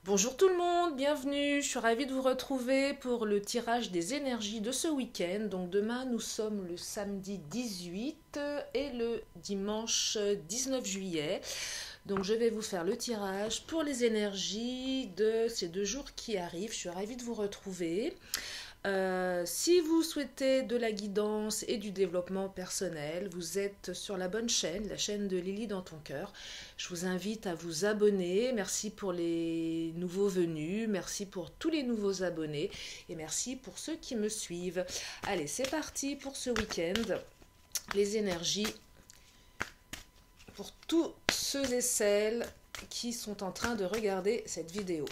Bonjour tout le monde, bienvenue. Je suis ravie de vous retrouver pour le tirage des énergies de ce week-end. Donc demain, nous sommes le samedi 18 et le dimanche 19 juillet. Donc je vais vous faire le tirage pour les énergies de ces 2 jours qui arrivent. Je suis ravie de vous retrouver. Si vous souhaitez de la guidance et du développement personnel, vous êtes sur la bonne chaîne, la chaîne de Lily dans ton cœur. Je vous invite à vous abonner. Merci pour les nouveaux venus, merci pour tous les nouveaux abonnés et merci pour ceux qui me suivent. Allez, c'est parti pour ce week-end. Les énergies pour tous ceux et celles qui sont en train de regarder cette vidéo.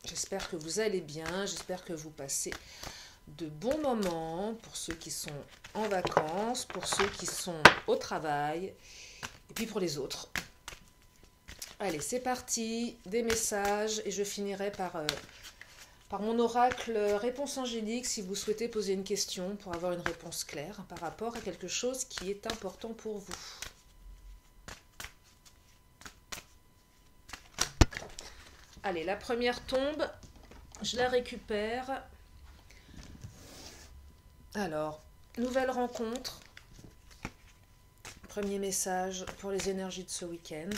J'espère que vous allez bien, j'espère que vous passez de bons moments pour ceux qui sont en vacances, pour ceux qui sont au travail et puis pour les autres. Allez, c'est parti, des messages et je finirai par mon oracle réponse angélique si vous souhaitez poser une question pour avoir une réponse claire par rapport à quelque chose qui est important pour vous. Allez, la première tombe, je la récupère. Alors, nouvelle rencontre. Premier message pour les énergies de ce week-end.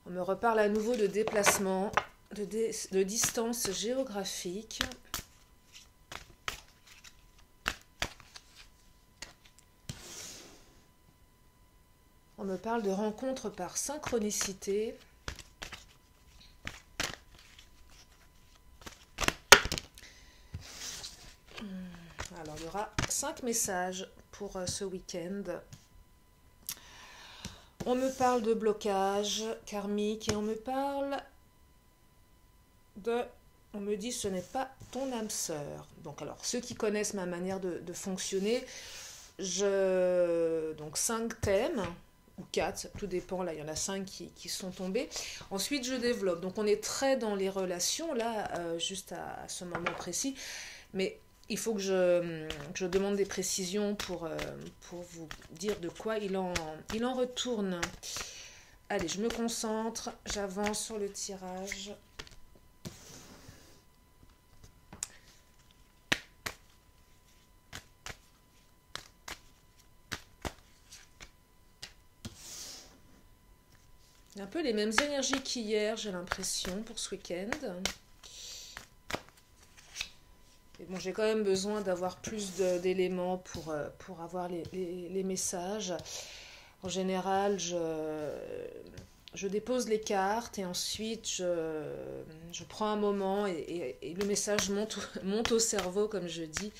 On me reparle à nouveau de déplacement, de distance géographique. On me parle de rencontres par synchronicité. Alors, il y aura 5 messages pour ce week-end. On me parle de blocage karmique et on me parle de... On me dit ce n'est pas ton âme sœur. Donc, alors, ceux qui connaissent ma manière de fonctionner, donc 5 thèmes, ou 4, tout dépend, là il y en a 5 qui sont tombés. Ensuite je développe, donc on est très dans les relations là, juste à ce moment précis, mais il faut que je demande des précisions pour vous dire de quoi il en retourne. Allez, je me concentre, j'avance sur le tirage. Un peu les mêmes énergies qu'hier, j'ai l'impression, pour ce week-end. Et bon, j'ai quand même besoin d'avoir plus d'éléments pour avoir les messages. En général, je dépose les cartes et ensuite je prends un moment et le message monte au cerveau, comme je dis.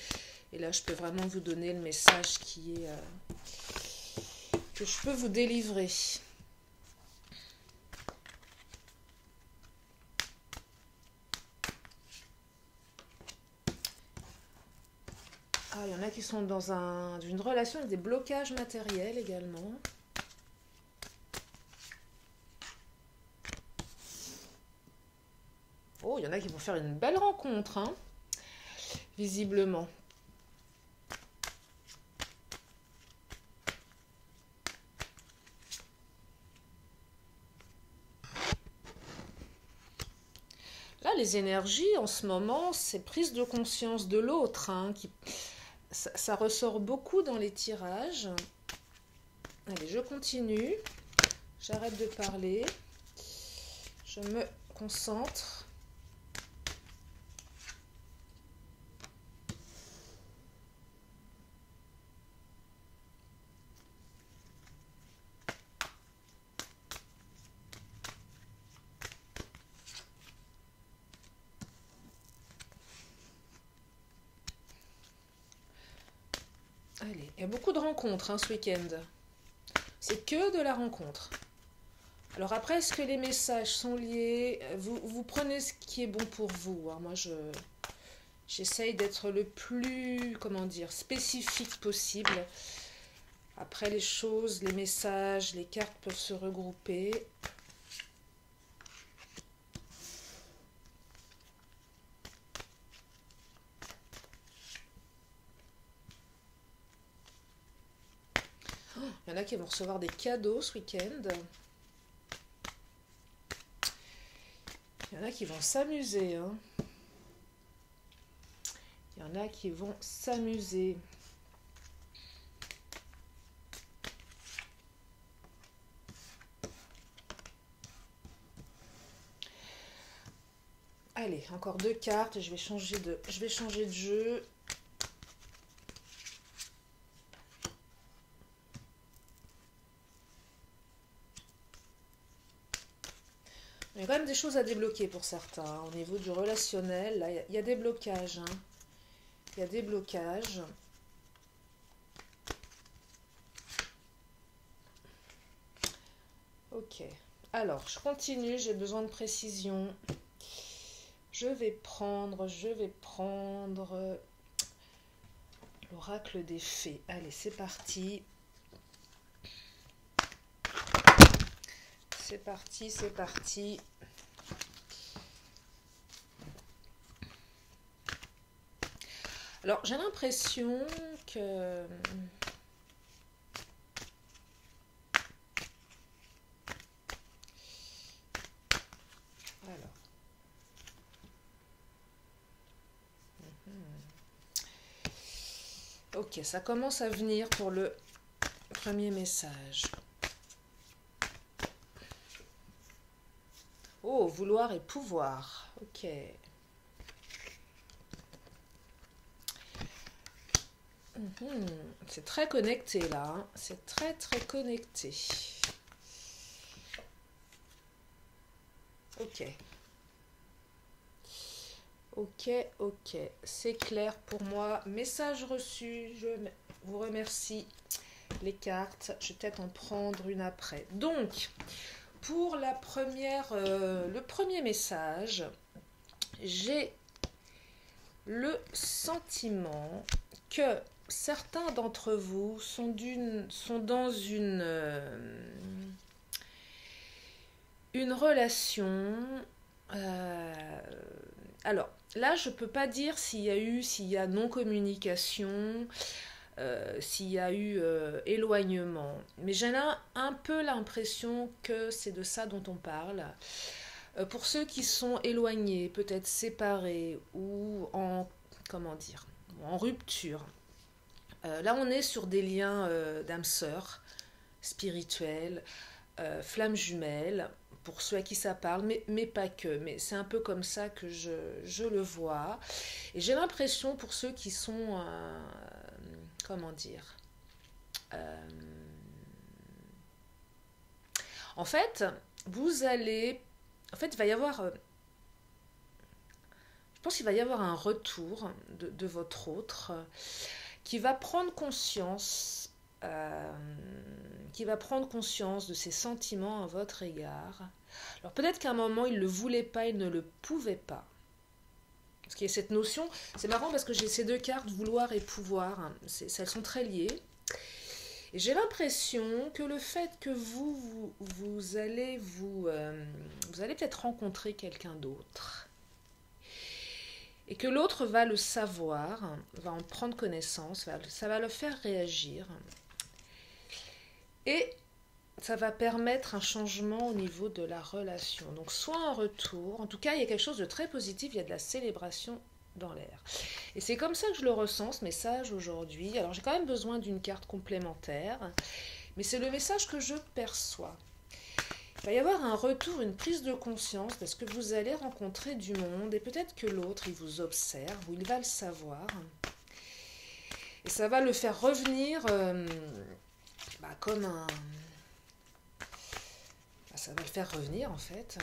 Et là, je peux vraiment vous donner le message que je peux vous délivrer. Ah, il y en a qui sont dans une relation avec des blocages matériels également. Oh, il y en a qui vont faire une belle rencontre, hein, visiblement. Là, les énergies, en ce moment, c'est prise de conscience de l'autre, hein, ça ressort beaucoup dans les tirages. Allez, je continue. J'arrête de parler. Je me concentre. Allez, il y a beaucoup de rencontres ce week-end. C'est que de la rencontre. Alors après, est-ce que les messages sont liés? Vous prenez ce qui est bon pour vous. Moi, j'essaye d'être le plus, comment dire, spécifique possible. Après, les choses, les messages, les cartes peuvent se regrouper. Il y en a qui vont recevoir des cadeaux ce week-end. Il y en a qui vont s'amuser, hein. Il y en a qui vont s'amuser. Allez, encore 2 cartes. Je vais changer de jeu. Il y a quand même des choses à débloquer pour certains. Hein. Au niveau du relationnel, là, il y a des blocages. Hein. Il y a des blocages. Ok. Alors, je continue. J'ai besoin de précision. Je vais prendre l'oracle des fées. Allez, c'est parti. C'est parti, c'est parti. Alors, j'ai l'impression que... Alors. Ok, ça commence à venir pour le premier message. Oh, vouloir et pouvoir. Ok. C'est très connecté là. Hein. C'est très très connecté. Ok. Ok, ok. C'est clair pour moi. Message reçu. Je vous remercie. Les cartes. Je vais peut-être en prendre une après. Donc, pour la première, le premier message, j'ai le sentiment que certains d'entre vous sont dans une relation. Alors, là, je ne peux pas dire s'il y a non-communication, s'il y a eu éloignement. Mais j'ai là un peu l'impression que c'est de ça dont on parle. Pour ceux qui sont éloignés, peut-être séparés ou en rupture. Là, on est sur des liens d'âme sœur, spirituels, flammes jumelles, pour ceux à qui ça parle, mais pas que. Mais c'est un peu comme ça que je le vois. Et j'ai l'impression, pour ceux qui sont... en fait, vous allez... En fait, il va y avoir... je pense qu'il va y avoir un retour de votre autre qui va prendre conscience... de ses sentiments à votre égard. Alors peut-être qu'à un moment, il ne le voulait pas, il ne le pouvait pas. Parce qu'il y a cette notion, c'est marrant parce que j'ai ces 2 cartes, vouloir et pouvoir, hein, elles sont très liées. Et j'ai l'impression que le fait que vous allez peut-être rencontrer quelqu'un d'autre, et que l'autre va le savoir, va en prendre connaissance, ça va le faire réagir. Et ça va permettre un changement au niveau de la relation. Donc soit un retour, en tout cas il y a quelque chose de très positif, il y a de la célébration dans l'air. Et c'est comme ça que je le ressens, ce message aujourd'hui. Alors j'ai quand même besoin d'une carte complémentaire, mais c'est le message que je perçois. Il va y avoir un retour, une prise de conscience, parce que vous allez rencontrer du monde, et peut-être que l'autre, il vous observe, ou il va le savoir. Et ça va le faire revenir comme un... ça va le faire revenir, en fait.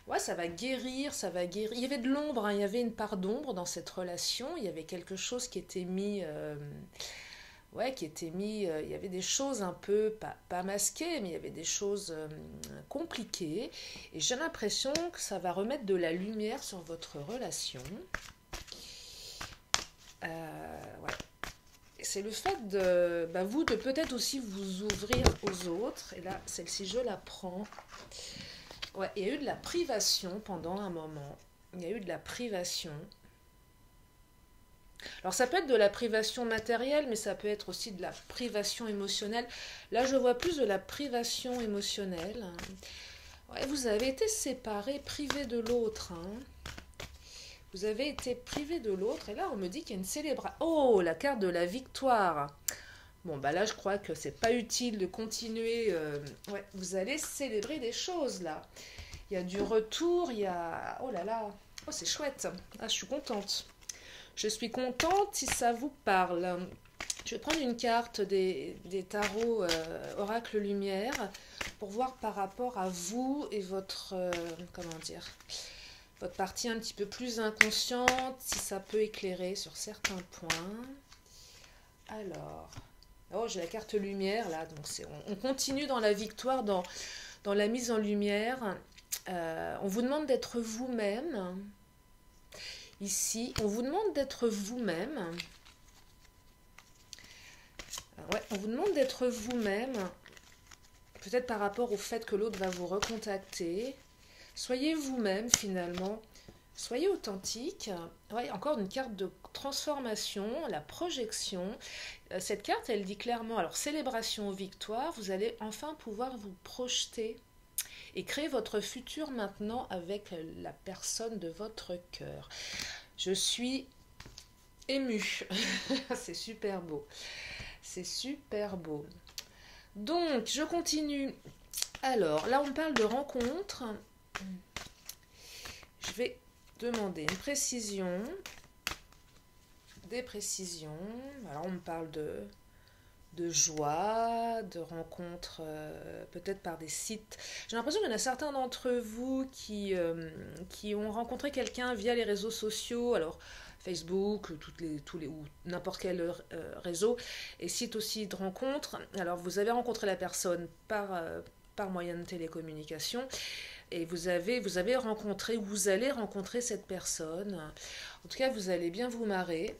Ouais, ça va guérir, ça va guérir. Il y avait de l'ombre, hein, il y avait une part d'ombre dans cette relation. Il y avait quelque chose qui était mis... il y avait des choses un peu, pas masquées, mais il y avait des choses compliquées. Et j'ai l'impression que ça va remettre de la lumière sur votre relation. Ouais. C'est le fait de peut-être aussi vous ouvrir aux autres. Et là, celle-ci, je la prends. Ouais, il y a eu de la privation pendant un moment. Il y a eu de la privation. Alors ça peut être de la privation matérielle, mais ça peut être aussi de la privation émotionnelle. Là, je vois plus de la privation émotionnelle. Ouais, vous avez été séparés, privés de l'autre. Vous avez été privés de l'autre. Et là, on me dit qu'il y a une célébration. Oh, la carte de la victoire. Bon, bah là, je crois que c'est pas utile de continuer. Ouais, vous allez célébrer des choses, là. Il y a du retour, il y a... Oh là là, oh, c'est chouette. Ah, je suis contente. Je suis contente si ça vous parle. Je vais prendre une carte des tarots Oracle Lumière pour voir par rapport à vous et votre... comment dire, votre partie un petit peu plus inconsciente, si ça peut éclairer sur certains points. Alors... Oh, j'ai la carte lumière, là. Donc on continue dans la victoire, dans la mise en lumière. On vous demande d'être vous-même. Ici, on vous demande d'être vous-même. Ouais, on vous demande d'être vous-même. Peut-être par rapport au fait que l'autre va vous recontacter. Soyez vous-même, finalement. Soyez authentique. Ouais, encore une carte de transformation, la projection. Cette carte, elle dit clairement, alors célébration, victoire, vous allez enfin pouvoir vous projeter et créer votre futur maintenant avec la personne de votre cœur. Je suis émue. C'est super beau. C'est super beau. Donc, je continue. Alors, là, on parle de rencontre. Je vais demander une précision. Des précisions. Alors, on me parle de joie, de rencontres peut-être par des sites. J'ai l'impression qu'il y en a certains d'entre vous qui ont rencontré quelqu'un via les réseaux sociaux, alors Facebook, ou n'importe quel réseau, et site aussi de rencontres. Alors vous avez rencontré la personne par moyen de télécommunication, et vous avez rencontré, vous allez rencontrer cette personne. En tout cas, vous allez bien vous marrer.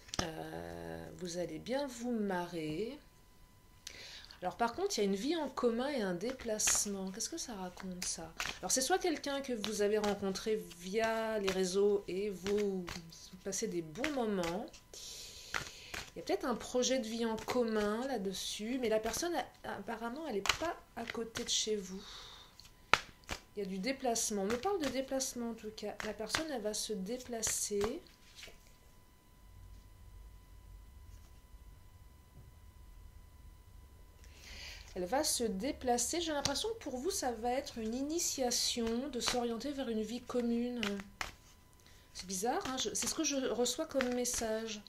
Vous allez bien vous marrer. Alors par contre, il y a une vie en commun et un déplacement. Qu'est-ce que ça raconte, ça? Alors c'est soit quelqu'un que vous avez rencontré via les réseaux et vous passez des bons moments. Il y a peut-être un projet de vie en commun là-dessus, mais la personne, apparemment, elle n'est pas à côté de chez vous. Il y a du déplacement. On me parle de déplacement en tout cas. La personne, elle va se déplacer. Elle va se déplacer. J'ai l'impression que pour vous, ça va être une initiation de s'orienter vers une vie commune. C'est bizarre, hein, c'est ce que je reçois comme message.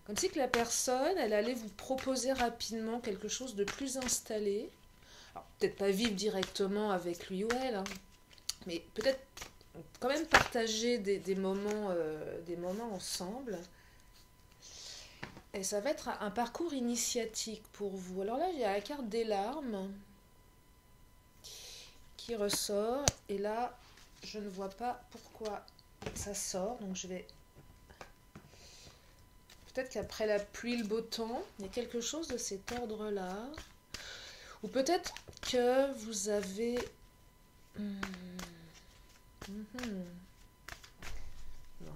Comme si que la personne, elle allait vous proposer rapidement quelque chose de plus installé. Alors, peut-être pas vivre directement avec lui ou elle, hein, mais peut-être quand même partager des moments ensemble. Et ça va être un parcours initiatique pour vous. Alors là, il y a la carte des larmes qui ressort. Et là, je ne vois pas pourquoi ça sort. Donc je vais... Peut-être qu'après la pluie, le beau temps, il y a quelque chose de cet ordre-là. Ou peut-être que vous avez... Non,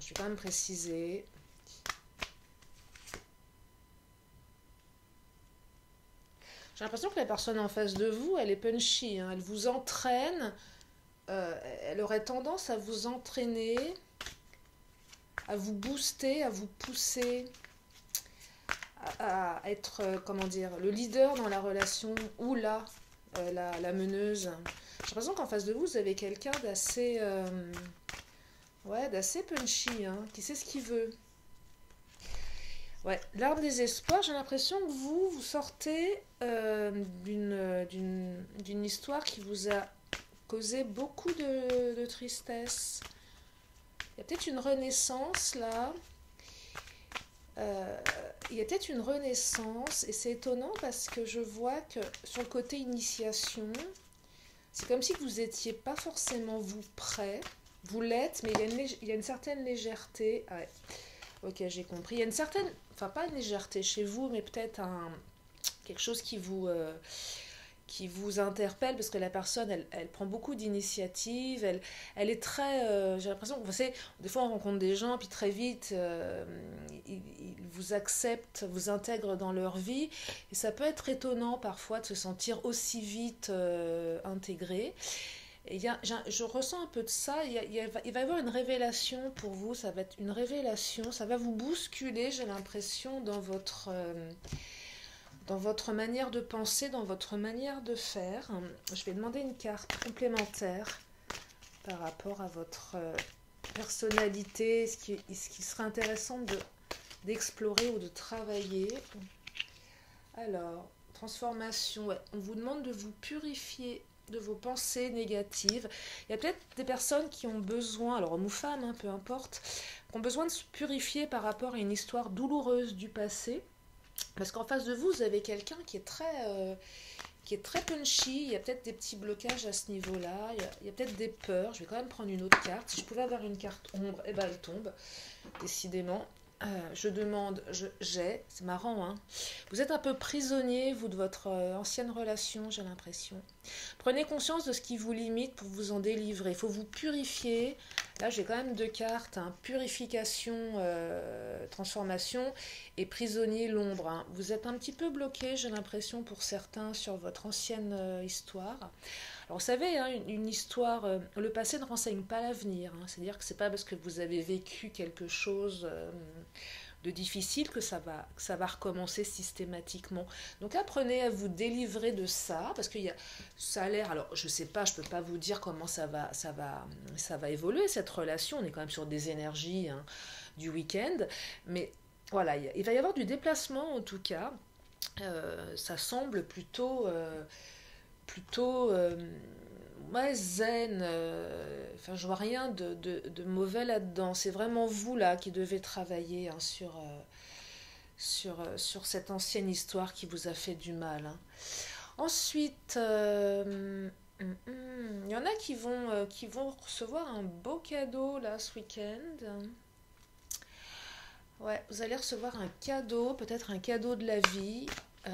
je vais quand même préciser... J'ai l'impression que la personne en face de vous, elle est punchy, hein, elle vous entraîne, elle aurait tendance à vous entraîner, à vous booster, à vous pousser, à être, comment dire, le leader dans la relation ou la meneuse. J'ai l'impression qu'en face de vous, vous avez quelqu'un d'assez d'assez punchy, hein, qui sait ce qu'il veut. Ouais, l'arbre des espoirs, j'ai l'impression que vous sortez d'une histoire qui vous a causé beaucoup de tristesse. Il y a peut-être une renaissance là. Il y a peut-être une renaissance et c'est étonnant parce que je vois que sur le côté initiation, c'est comme si vous n'étiez pas forcément vous prêt. Vous l'êtes, mais il y a une certaine légèreté. Ouais. Ok, j'ai compris. Il y a une certaine, enfin pas une légèreté chez vous, mais peut-être quelque chose qui vous qui vous interpelle parce que la personne, elle prend beaucoup d'initiatives, elle est très, j'ai l'impression, vous savez, des fois on rencontre des gens, puis très vite, ils vous acceptent, vous intègrent dans leur vie, et ça peut être étonnant parfois de se sentir aussi vite intégré. Et je ressens un peu de ça, il va y avoir une révélation pour vous, ça va être une révélation, ça va vous bousculer, j'ai l'impression, dans votre manière de penser, dans votre manière de faire. Je vais demander une carte complémentaire par rapport à votre personnalité, ce qui serait intéressant d'explorer ou de travailler. Alors, transformation, ouais. On vous demande de vous purifier de vos pensées négatives. Il y a peut-être des personnes qui ont besoin, alors hommes ou femmes, hein, peu importe, qui ont besoin de se purifier par rapport à une histoire douloureuse du passé. Parce qu'en face de vous, vous avez quelqu'un qui est très punchy. Il y a peut-être des petits blocages à ce niveau-là. Il y a peut-être des peurs. Je vais quand même prendre une autre carte. Si je pouvais avoir une carte ombre, eh ben elle tombe, décidément. Je demande, c'est marrant, hein. Vous êtes un peu prisonnier, vous, de votre ancienne relation, j'ai l'impression. Prenez conscience de ce qui vous limite pour vous en délivrer. Il faut vous purifier. Là, j'ai quand même deux cartes, hein. Purification, transformation et prisonnier, l'ombre, hein. Vous êtes un petit peu bloqué, j'ai l'impression, pour certains, sur votre ancienne histoire. Alors, vous savez, hein, une histoire, le passé ne renseigne pas l'avenir, hein. C'est-à-dire que c'est pas parce que vous avez vécu quelque chose de difficile que ça va recommencer systématiquement. Donc apprenez à vous délivrer de ça, parce que ça a l'air, alors je sais pas, je peux pas vous dire comment ça va évoluer cette relation, on est quand même sur des énergies, hein, du week-end, mais voilà, il va y avoir du déplacement en tout cas. Ça semble plutôt ouais, zen, enfin je vois rien de mauvais là-dedans, c'est vraiment vous là qui devez travailler, hein, sur cette ancienne histoire qui vous a fait du mal, hein. Ensuite, il y en a qui vont recevoir un beau cadeau là ce week-end. Ouais, vous allez recevoir un cadeau, peut-être un cadeau de la vie. En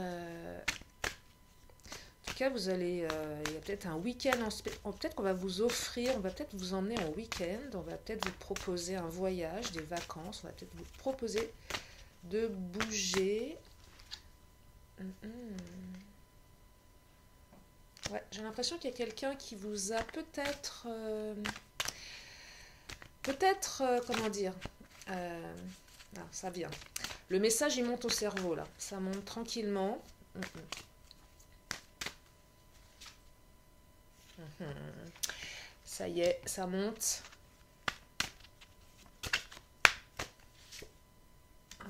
tout cas, il y a peut-être un week-end, peut-être qu'on va vous offrir, on va peut-être vous emmener en week-end, on va peut-être vous proposer un voyage, des vacances, on va peut-être vous proposer de bouger. Ouais, j'ai l'impression qu'il y a quelqu'un qui vous a comment dire, non, ça vient. Le message, il monte au cerveau, là. Ça monte tranquillement. Ça y est, ça monte.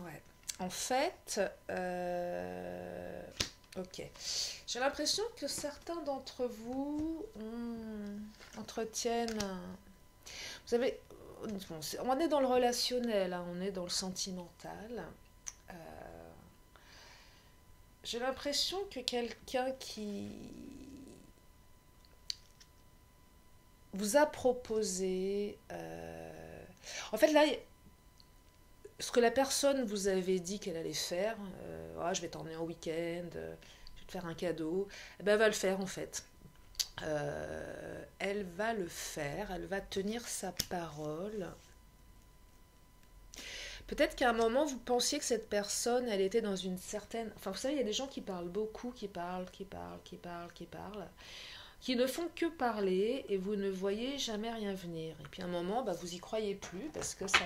Ouais. En fait, ok. J'ai l'impression que certains d'entre vous entretiennent... Vous savez, on est dans le relationnel, hein, on est dans le sentimental. J'ai l'impression que quelqu'un qui vous a proposé... En fait, là, ce que la personne vous avait dit qu'elle allait faire, oh, je vais t'emmener en week-end, je vais te faire un cadeau, eh ben, elle va le faire en fait. Elle va le faire, elle va tenir sa parole. Peut-être qu'à un moment, vous pensiez que cette personne, elle était dans une certaine... Enfin, vous savez, il y a des gens qui parlent beaucoup, qui parlent, qui ne font que parler, et vous ne voyez jamais rien venir. Et puis à un moment, bah, vous y croyez plus, parce que ça...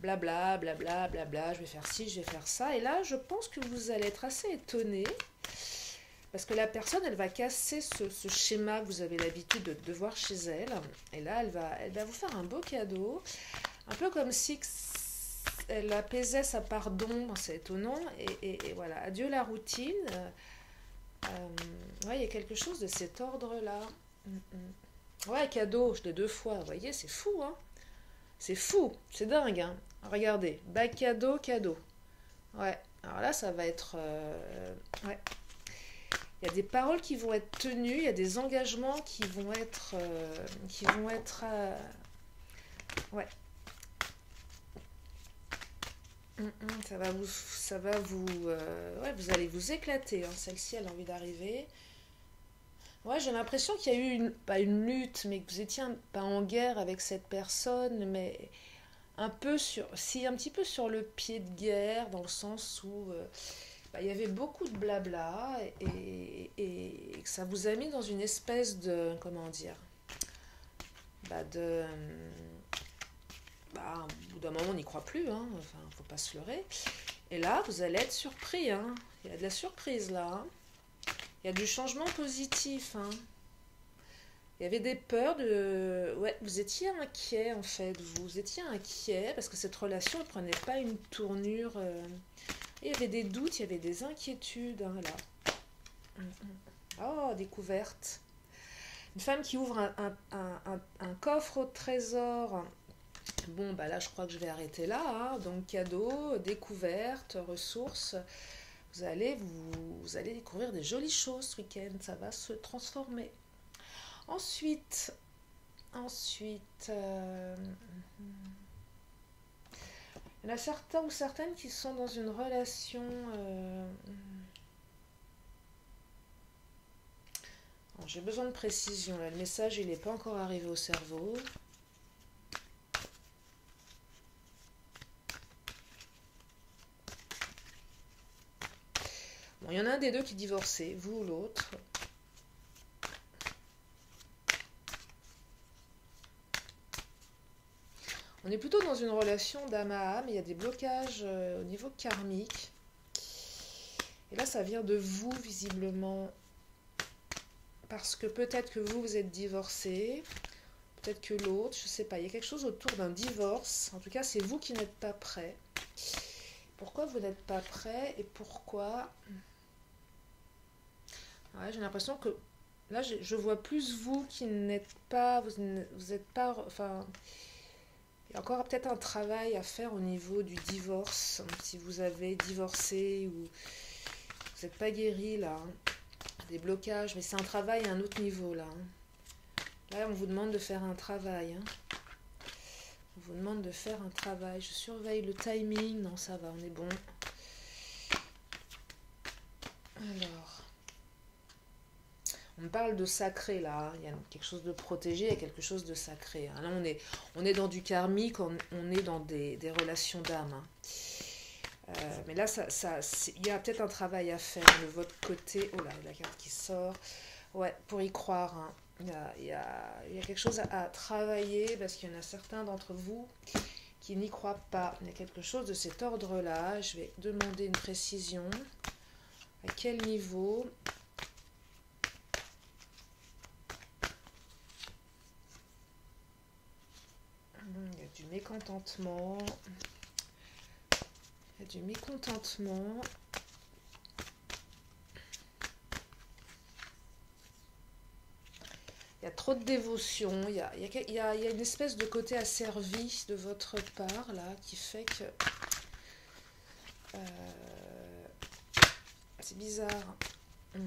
Blabla, blabla, blabla, je vais faire ci, je vais faire ça. Et là, je pense que vous allez être assez étonné, parce que la personne, elle va casser ce schéma que vous avez l'habitude de voir chez elle. Et là, elle va vous faire un beau cadeau, un peu comme si elle apaisait sa part d'ombre, c'est étonnant. Et voilà, adieu la routine. Ouais, il y a quelque chose de cet ordre-là. Ouais, cadeau, je l'ai 2 fois, vous voyez, c'est fou, hein. C'est fou, c'est dingue, hein. Regardez, bac cadeau, cadeau. Ouais, alors là, ça va être... ouais. Il y a des paroles qui vont être tenues, il y a des engagements qui vont être... ouais. Ça va vous... ouais, vous allez vous éclater, hein. Celle-ci, elle a envie d'arriver. Ouais, j'ai l'impression qu'il y a eu pas une lutte, mais que vous étiez pas en guerre avec cette personne, mais un peu sur, si un petit peu sur le pied de guerre, dans le sens où il y avait beaucoup de blabla et que ça vous a mis dans une espèce de, comment dire, de, au bout d'un moment on n'y croit plus, hein, enfin faut pas se leurrer. Et là vous allez être surpris, hein. Il y a de la surprise là, hein. Il y a du changement positif, hein. Il y avait des peurs de... Ouais, vous étiez inquiet en fait, vous étiez inquiet parce que cette relation ne prenait pas une tournure. Et il y avait des doutes, il y avait des inquiétudes, hein, là. Oh, découverte. Une femme qui ouvre un coffre au trésor. Bon, bah là, je crois que je vais arrêter là, hein. Donc, cadeau, découverte, ressources. Vous allez découvrir des jolies choses ce week-end. Ça va se transformer. Ensuite, il y en a certains ou certaines qui sont dans une relation. J'ai besoin de précision. Là. Le message, il n'est pas encore arrivé au cerveau. Bon, il y en a un des deux qui est divorcé, vous ou l'autre. On est plutôt dans une relation d'âme à âme, il y a des blocages au niveau karmique. Et là, ça vient de vous, visiblement. Parce que peut-être que vous êtes divorcé, peut-être que l'autre, je ne sais pas. Il y a quelque chose autour d'un divorce. En tout cas, c'est vous qui n'êtes pas prêt. Pourquoi vous n'êtes pas prêt et pourquoi... Ouais, j'ai l'impression que... Là, je vois plus vous qui n'êtes pas... Vous n'êtes pas... Enfin... Il y a encore peut-être un travail à faire au niveau du divorce. Si vous avez divorcé ou vous n'êtes pas guéri, là. Des blocages. Mais c'est un travail à un autre niveau, là. Là, on vous demande de faire un travail. On vous demande de faire un travail. Je surveille le timing. Non, ça va, on est bon. Alors... On me parle de sacré là, il y a quelque chose de protégé, il y a quelque chose de sacré. Là, on est dans du karmique, on est dans des relations d'âme. Mais là, il y a peut-être un travail à faire de votre côté. Oh là, la carte qui sort. Ouais, pour y croire. Hein. Il y a quelque chose à travailler parce qu'il y en a certains d'entre vous qui n'y croient pas. Il y a quelque chose de cet ordre-là. Je vais demander une précision. À quel niveau ? Il y a du mécontentement. Il y a du mécontentement. Il y a trop de dévotion. Il y a une espèce de côté asservi de votre part, là, qui fait que... c'est bizarre. Il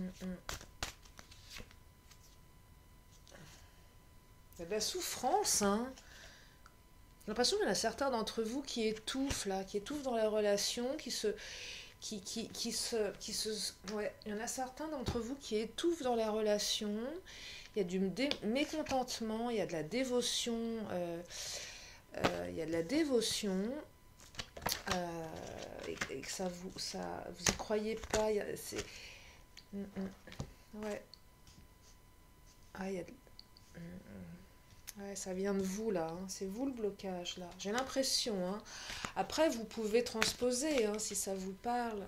y a de la souffrance, hein. J'ai l'impression qu'il y en a certains d'entre vous qui étouffent, là, qui étouffent dans la relation, ouais, il y en a certains d'entre vous qui étouffent dans la relation. Il y a du mécontentement, il y a de la dévotion, il y a de la dévotion, et que vous y croyez pas. Ouais. Ah, il y a ouais, ça vient de vous là, hein. C'est vous le blocage là. J'ai l'impression. Hein. Après, vous pouvez transposer hein, si ça vous parle.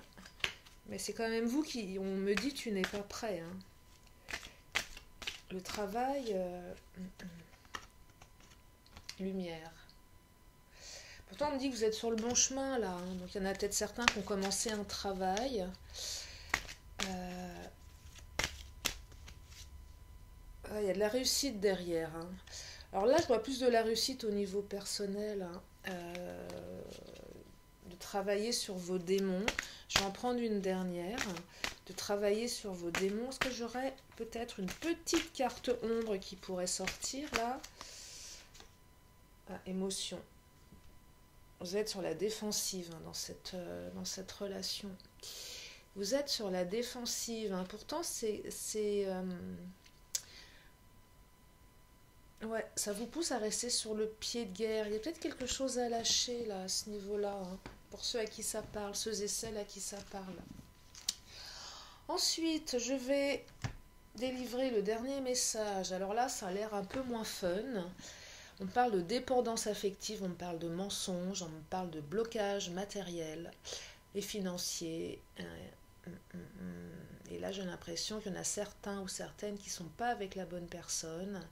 Mais c'est quand même vous qui... On me dit tu n'es pas prêt. Hein. Le travail... lumière. Pourtant, on me dit que vous êtes sur le bon chemin là. Hein. Donc il y en a peut-être certains qui ont commencé un travail. Il y a de la réussite derrière. Hein. Alors là, je vois plus de la réussite au niveau personnel, hein, de travailler sur vos démons. Je vais en prendre une dernière, de travailler sur vos démons. Est-ce que j'aurais peut-être une petite carte ombre qui pourrait sortir là? Émotion. Vous êtes sur la défensive hein, dans cette relation. Vous êtes sur la défensive. Hein. Pourtant, c'est Ouais, ça vous pousse à rester sur le pied de guerre. Il y a peut-être quelque chose à lâcher là, à ce niveau-là, hein, pour ceux à qui ça parle, ceux et celles à qui ça parle. Ensuite, je vais délivrer le dernier message. Alors là, ça a l'air un peu moins fun. On parle de dépendance affective, on parle de mensonges, on parle de blocage matériel et financier. Et là, j'ai l'impression qu'il y en a certains ou certaines qui ne sont pas avec la bonne personne.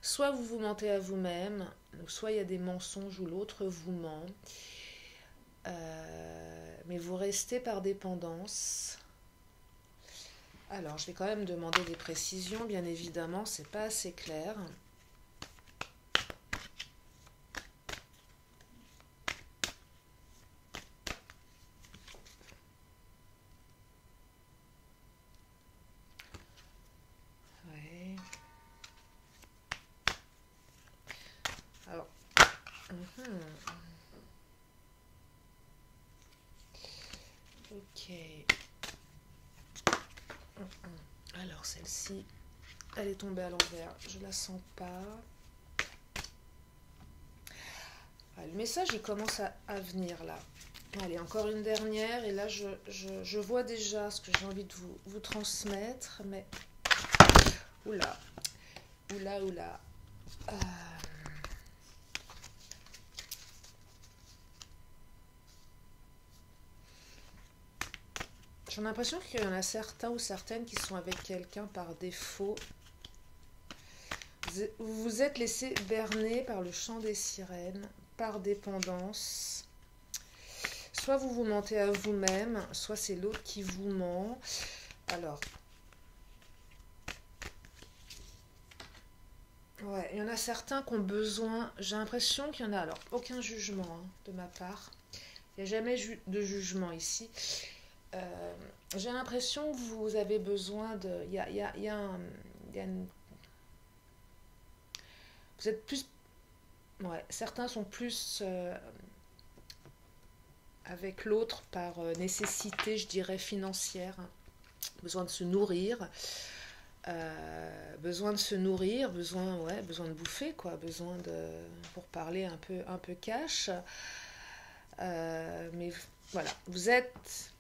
Soit vous vous mentez à vous-même, soit il y a des mensonges où l'autre vous ment. Mais vous restez par dépendance. Alors, je vais quand même demander des précisions, bien évidemment, c'est pas assez clair. Ouais. Alors, ok. Alors, celle-ci, elle est tombée à l'envers, je la sens pas. Ah, le message, il commence à venir là. Allez, encore une dernière, et là, je vois déjà ce que j'ai envie de vous transmettre, mais... Oula, oula, oula. J'ai l'impression qu'il y en a certains ou certaines qui sont avec quelqu'un par défaut. Vous vous êtes laissé berner par le chant des sirènes, par dépendance. Soit vous vous mentez à vous-même, soit c'est l'autre qui vous ment. Alors, ouais, il y en a certains qui ont besoin, j'ai l'impression qu'il y en a, alors, aucun jugement hein, de ma part. Il n'y a jamais de jugement ici. J'ai l'impression que vous avez besoin de... Il y a une... Vous êtes plus... Ouais, certains sont plus avec l'autre par nécessité, je dirais, financière. Besoin de se nourrir. Besoin de se nourrir, besoin de bouffer, quoi. Besoin de... Pour parler un peu cash. Mais voilà, vous êtes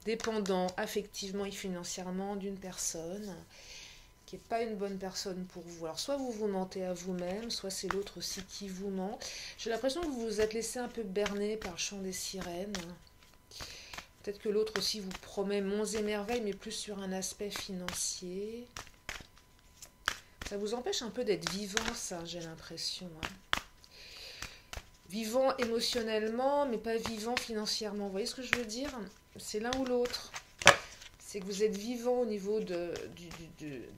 dépendant affectivement et financièrement d'une personne qui n'est pas une bonne personne pour vous. Alors soit vous vous mentez à vous-même, soit c'est l'autre aussi qui vous ment. J'ai l'impression que vous vous êtes laissé un peu berner par le chant des sirènes. Peut-être que l'autre aussi vous promet monts et merveilles, mais plus sur un aspect financier. Ça vous empêche un peu d'être vivant, ça, j'ai l'impression. Hein. Vivant émotionnellement, mais pas vivant financièrement. Vous voyez ce que je veux dire? C'est l'un ou l'autre. C'est que vous êtes vivant au niveau de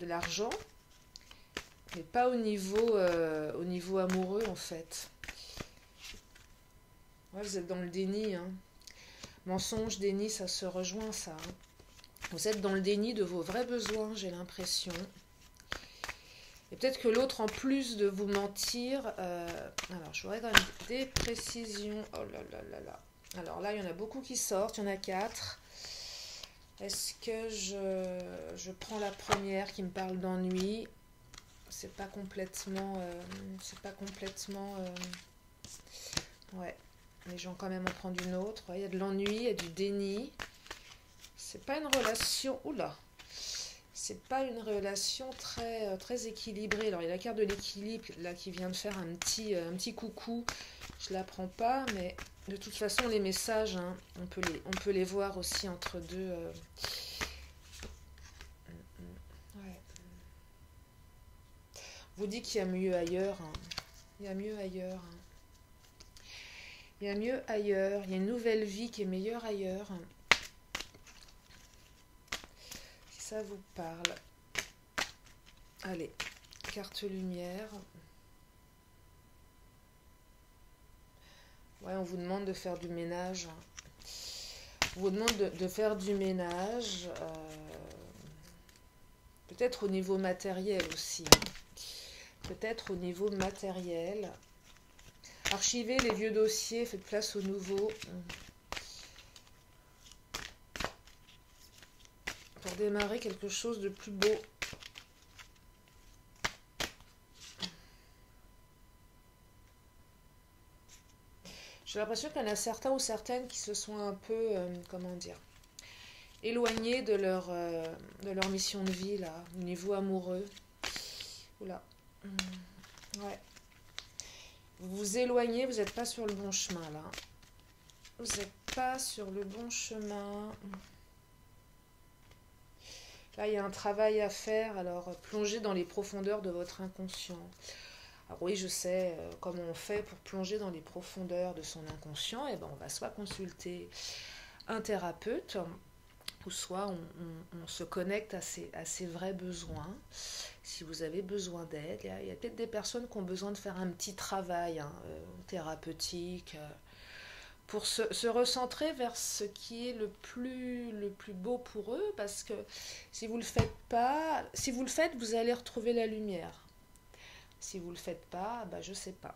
l'argent, mais pas au niveau amoureux, en fait. Ouais, vous êtes dans le déni. Hein. Mensonge, déni, ça se rejoint, ça. Hein. Vous êtes dans le déni de vos vrais besoins, j'ai l'impression. Et peut-être que l'autre, en plus de vous mentir... alors, je voudrais quand même des précisions. Oh là là là là. Alors là, il y en a beaucoup qui sortent. Il y en a 4. Est-ce que je prends la première qui me parle d'ennui? C'est pas complètement... ouais. Mais je vais quand même en prendre une autre. Ouais, il y a de l'ennui, il y a du déni. C'est pas une relation... Oula! C'est pas une relation très équilibrée. Alors, il y a la carte de l'équilibre, là, qui vient de faire un petit coucou. Je la prends pas, mais de toute façon, les messages, hein, on peut les voir aussi entre deux. Ouais. On vous dit qu'il y a mieux ailleurs. Hein. Il y a mieux ailleurs. Hein. Il y a mieux ailleurs. Il y a une nouvelle vie qui est meilleure ailleurs. Si ça vous parle. Allez, carte lumière. Ouais, on vous demande de faire du ménage. On vous demande de faire du ménage. Peut-être au niveau matériel aussi. Peut-être au niveau matériel. Archivez les vieux dossiers, faites place aux nouveaux. Pour démarrer quelque chose de plus beau. J'ai l'impression qu'il y en a certains ou certaines qui se sont un peu, comment dire, éloignés de leur mission de vie, là, au niveau amoureux. Oula. Ouais. Vous vous éloignez, vous n'êtes pas sur le bon chemin, là. Vous n'êtes pas sur le bon chemin. Là, il y a un travail à faire, alors plongez dans les profondeurs de votre inconscient. Alors oui, je sais comment on fait pour plonger dans les profondeurs de son inconscient. Et ben, on va soit consulter un thérapeute, ou soit on se connecte à ses vrais besoins. Si vous avez besoin d'aide, il y a peut-être des personnes qui ont besoin de faire un petit travail thérapeutique pour se recentrer vers ce qui est le plus beau pour eux, parce que si vous le faites pas, si vous le faites, vous allez retrouver la lumière. Si vous le faites pas, bah je sais pas.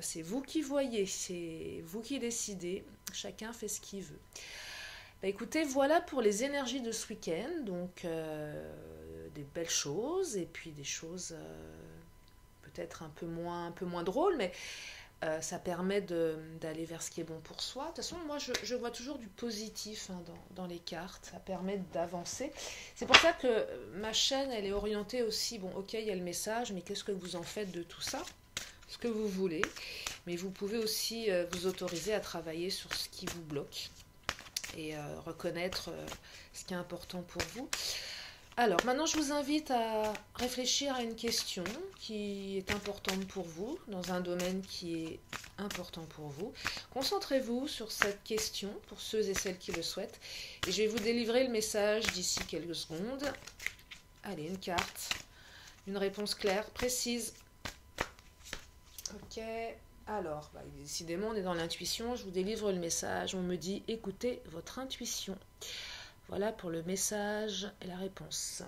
C'est vous qui voyez, c'est vous qui décidez. Chacun fait ce qu'il veut. Bah écoutez, voilà pour les énergies de ce week-end. Donc des belles choses et puis des choses peut-être un peu moins drôles, mais ça permet d'aller vers ce qui est bon pour soi. De toute façon, moi, je vois toujours du positif dans les cartes. Ça permet d'avancer. C'est pour ça que ma chaîne, elle est orientée aussi. Bon, ok, il y a le message, mais qu'est-ce que vous en faites de tout ça? Ce que vous voulez. Mais vous pouvez aussi vous autoriser à travailler sur ce qui vous bloque et reconnaître ce qui est important pour vous. Alors, maintenant, je vous invite à réfléchir à une question qui est importante pour vous, dans un domaine qui est important pour vous. Concentrez-vous sur cette question, pour ceux et celles qui le souhaitent, et je vais vous délivrer le message d'ici quelques secondes. Allez, une carte, une réponse claire, précise. Ok, alors, décidément, on est dans l'intuition, je vous délivre le message, on me dit, écoutez votre intuition. Voilà pour le message et la réponse.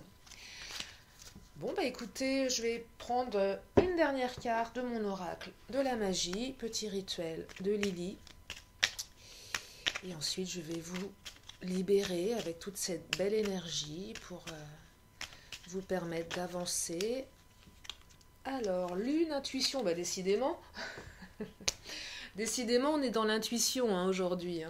Bon, écoutez, je vais prendre une dernière carte de mon oracle de la magie, petit rituel de Lily. Et ensuite, je vais vous libérer avec toute cette belle énergie pour vous permettre d'avancer. Alors, lune, intuition, décidément. Décidément, on est dans l'intuition aujourd'hui,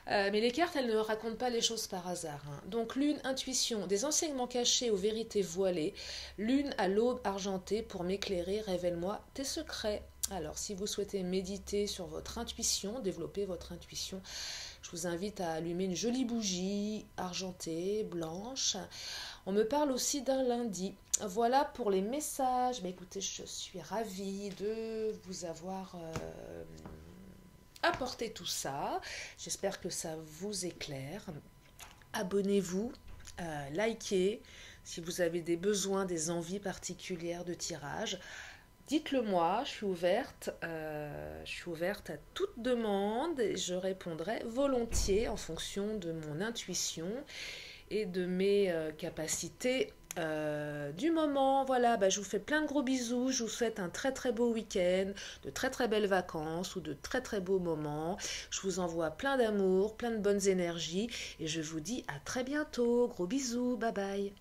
mais les cartes, elles ne racontent pas les choses par hasard. Donc, lune, intuition, des enseignements cachés aux vérités voilées. Lune à l'aube argentée pour m'éclairer, révèle-moi tes secrets. Alors, si vous souhaitez méditer sur votre intuition, développer votre intuition, je vous invite à allumer une jolie bougie argentée, blanche. On me parle aussi d'un lundi. Voilà pour les messages. Écoutez, je suis ravie de vous avoir apporté tout ça. J'espère que ça vous éclaire. Abonnez-vous, likez. Si vous avez des besoins, des envies particulières de tirage, dites-le moi, je suis ouverte à toute demande et je répondrai volontiers en fonction de mon intuition et de mes capacités du moment. Voilà, je vous fais plein de gros bisous, je vous souhaite un très très beau week-end, de très très belles vacances ou de très très beaux moments. Je vous envoie plein d'amour, plein de bonnes énergies et je vous dis à très bientôt. Gros bisous, bye bye.